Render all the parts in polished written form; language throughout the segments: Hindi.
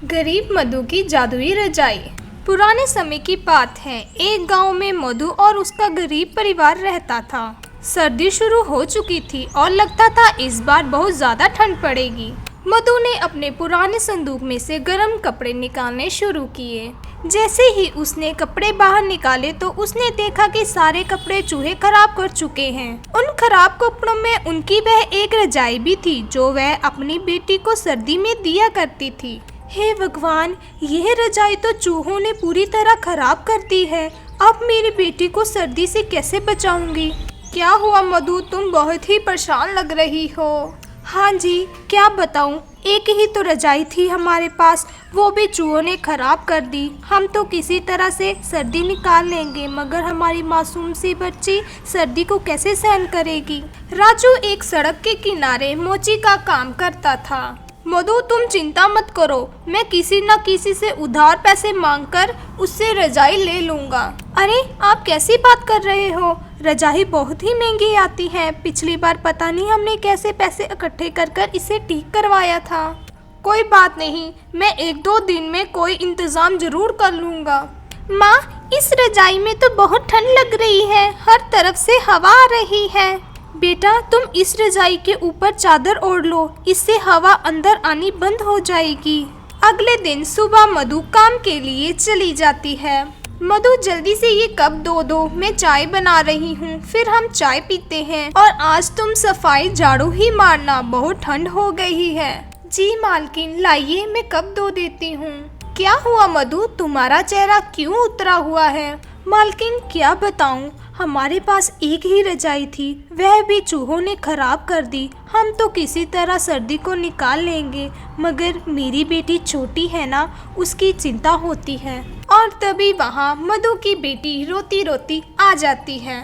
गरीब मधु की जादुई रजाई। पुराने समय की बात है। एक गांव में मधु और उसका गरीब परिवार रहता था। सर्दी शुरू हो चुकी थी और लगता था इस बार बहुत ज़्यादा ठंड पड़ेगी। मधु ने अपने पुराने संदूक में से गर्म कपड़े निकालने शुरू किए। जैसे ही उसने कपड़े बाहर निकाले तो उसने देखा कि सारे कपड़े चूहे खराब कर चुके हैं। उन खराब कपड़ों में उनकी वह एक रजाई भी थी जो वह अपनी बेटी को सर्दी में दिया करती थी। हे भगवान, यह रजाई तो चूहों ने पूरी तरह खराब कर दी है। अब मेरी बेटी को सर्दी से कैसे बचाऊंगी? क्या हुआ मधु, तुम बहुत ही परेशान लग रही हो। हाँ जी, क्या बताऊं, एक ही तो रजाई थी हमारे पास, वो भी चूहों ने खराब कर दी। हम तो किसी तरह से सर्दी निकाल लेंगे, मगर हमारी मासूम सी बच्ची सर्दी को कैसे सहन करेगी। राजू एक सड़क के किनारे मोची का काम करता था। मधु, तुम चिंता मत करो, मैं किसी न किसी से उधार पैसे मांगकर उससे रजाई ले लूँगा। अरे आप कैसी बात कर रहे हो? रजाई बहुत ही महंगी आती है। पिछली बार पता नहीं हमने कैसे पैसे इकट्ठे कर इसे ठीक करवाया था। कोई बात नहीं, मैं 1-2 दिन में कोई इंतज़ाम जरूर कर लूँगा। माँ, इस रजाई में तो बहुत ठंड लग रही है, हर तरफ से हवा आ रही है। बेटा, तुम इस रजाई के ऊपर चादर ओढ़ लो, इससे हवा अंदर आनी बंद हो जाएगी। अगले दिन सुबह मधु काम के लिए चली जाती है। मधु, जल्दी से ये कप दो, मैं चाय बना रही हूँ, फिर हम चाय पीते हैं। और आज तुम सफाई झाड़ू ही मारना, बहुत ठंड हो गई है। जी मालकिन, लाइए मैं कप धो देती हूँ। क्या हुआ मधु, तुम्हारा चेहरा क्यों उतरा हुआ है? मालकिन, क्या बताऊँ, हमारे पास एक ही रजाई थी, वह भी चूहों ने खराब कर दी। हम तो किसी तरह सर्दी को निकाल लेंगे, मगर मेरी बेटी छोटी है ना, उसकी चिंता होती है। और तभी वहाँ मधु की बेटी रोती रोती आ जाती है।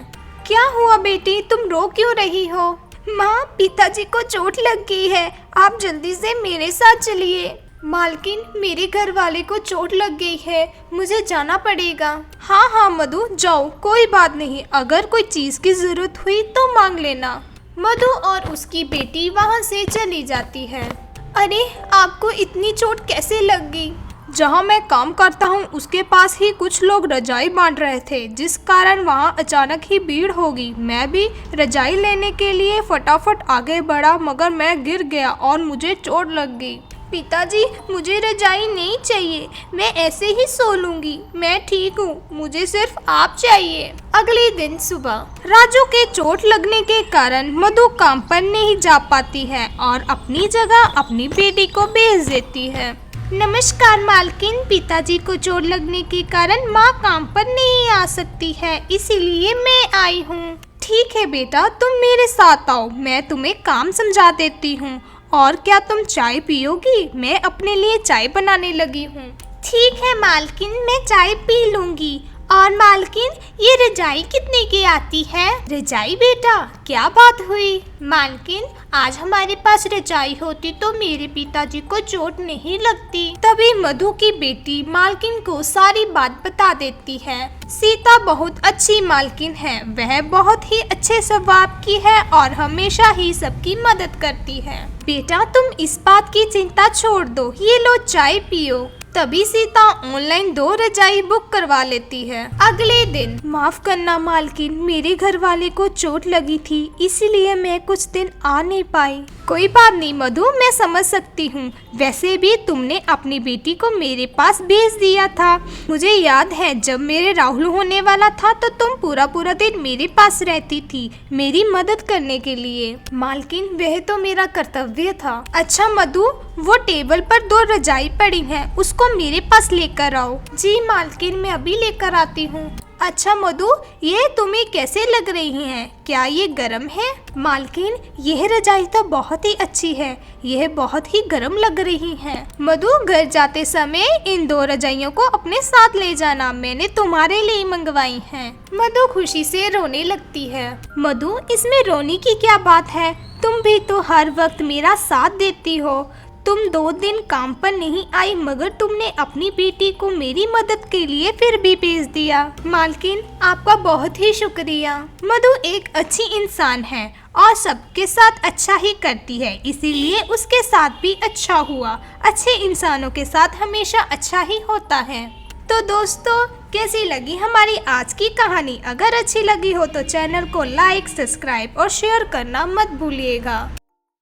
क्या हुआ बेटी, तुम रो क्यों रही हो? माँ, पिताजी को चोट लग गई है, आप जल्दी से मेरे साथ चलिए। मालकिन, मेरे घर वाले को चोट लग गई है, मुझे जाना पड़ेगा। हाँ मधु, जाओ, कोई बात नहीं, अगर कोई चीज़ की ज़रूरत हुई तो मांग लेना। मधु और उसकी बेटी वहाँ से चली जाती है। अरे, आपको इतनी चोट कैसे लग गई? जहाँ मैं काम करता हूँ उसके पास ही कुछ लोग रजाई बांट रहे थे, जिस कारण वहाँ अचानक ही भीड़ हो गई। मैं भी रजाई लेने के लिए फटाफट आगे बढ़ा, मगर मैं गिर गया और मुझे चोट लग गई। पिताजी, मुझे रजाई नहीं चाहिए, मैं ऐसे ही सो लूंगी, मैं ठीक हूँ, मुझे सिर्फ आप चाहिए। अगले दिन सुबह राजू के चोट लगने के कारण मधु काम पर नहीं जा पाती है और अपनी जगह अपनी बेटी को भेज देती है। नमस्कार मालकिन, पिताजी को चोट लगने के कारण माँ काम पर नहीं आ सकती है, इसीलिए मैं आई हूँ। ठीक है बेटा, तुम मेरे साथ आओ, मैं तुम्हें काम समझा देती हूँ। और क्या तुम चाय पियोगी? मैं अपने लिए चाय बनाने लगी हूँ। ठीक है मालकिन, मैं चाय पी लूंगी। और मालकिन, ये रजाई कितने की आती है? रजाई बेटा, क्या बात हुई? मालकिन, आज हमारे पास रजाई होती तो मेरे पिताजी को चोट नहीं लगती। तभी मधु की बेटी मालकिन को सारी बात बता देती है। सीता बहुत अच्छी मालकिन है, वह बहुत ही अच्छे स्वभाव की है और हमेशा ही सबकी मदद करती है। बेटा, तुम इस बात की चिंता छोड़ दो, ये लो चाय पियो। तभी सीता ऑनलाइन 2 रजाई बुक करवा लेती है। अगले दिन, माफ करना मालकिन, मेरे घर वाले को चोट लगी थी, इसीलिए मैं कुछ दिन आ नहीं पाई। कोई बात नहीं मधु, मैं समझ सकती हूँ, वैसे भी तुमने अपनी बेटी को मेरे पास भेज दिया था। मुझे याद है जब मेरे राहुल होने वाला था तो तुम पूरा दिन मेरे पास रहती थी, मेरी मदद करने के लिए। मालकिन, वह तो मेरा कर्तव्य था। अच्छा मधु, वो टेबल पर 2 रजाई पड़ी हैं, उसको मेरे पास लेकर आओ। जी मालकिन, मैं अभी लेकर आती हूँ। अच्छा मधु, ये तुम्हें कैसे लग रही हैं? क्या ये गर्म है? मालकिन, यह रजाई तो बहुत ही अच्छी है, यह बहुत ही गर्म लग रही है। मधु, घर जाते समय इन 2 रजाइयों को अपने साथ ले जाना, मैंने तुम्हारे लिए मंगवाई हैं। मधु खुशी से रोने लगती है। मधु, इसमें रोने की क्या बात है? तुम भी तो हर वक्त मेरा साथ देती हो। तुम 2 दिन काम पर नहीं आई, मगर तुमने अपनी बेटी को मेरी मदद के लिए फिर भी भेज दिया। मालकिन, आपका बहुत ही शुक्रिया। मधु एक अच्छी इंसान है और सबके साथ अच्छा ही करती है, इसीलिए उसके साथ भी अच्छा हुआ। अच्छे इंसानों के साथ हमेशा अच्छा ही होता है। तो दोस्तों, कैसी लगी हमारी आज की कहानी? अगर अच्छी लगी हो तो चैनल को लाइक, सब्सक्राइब और शेयर करना मत भूलिएगा।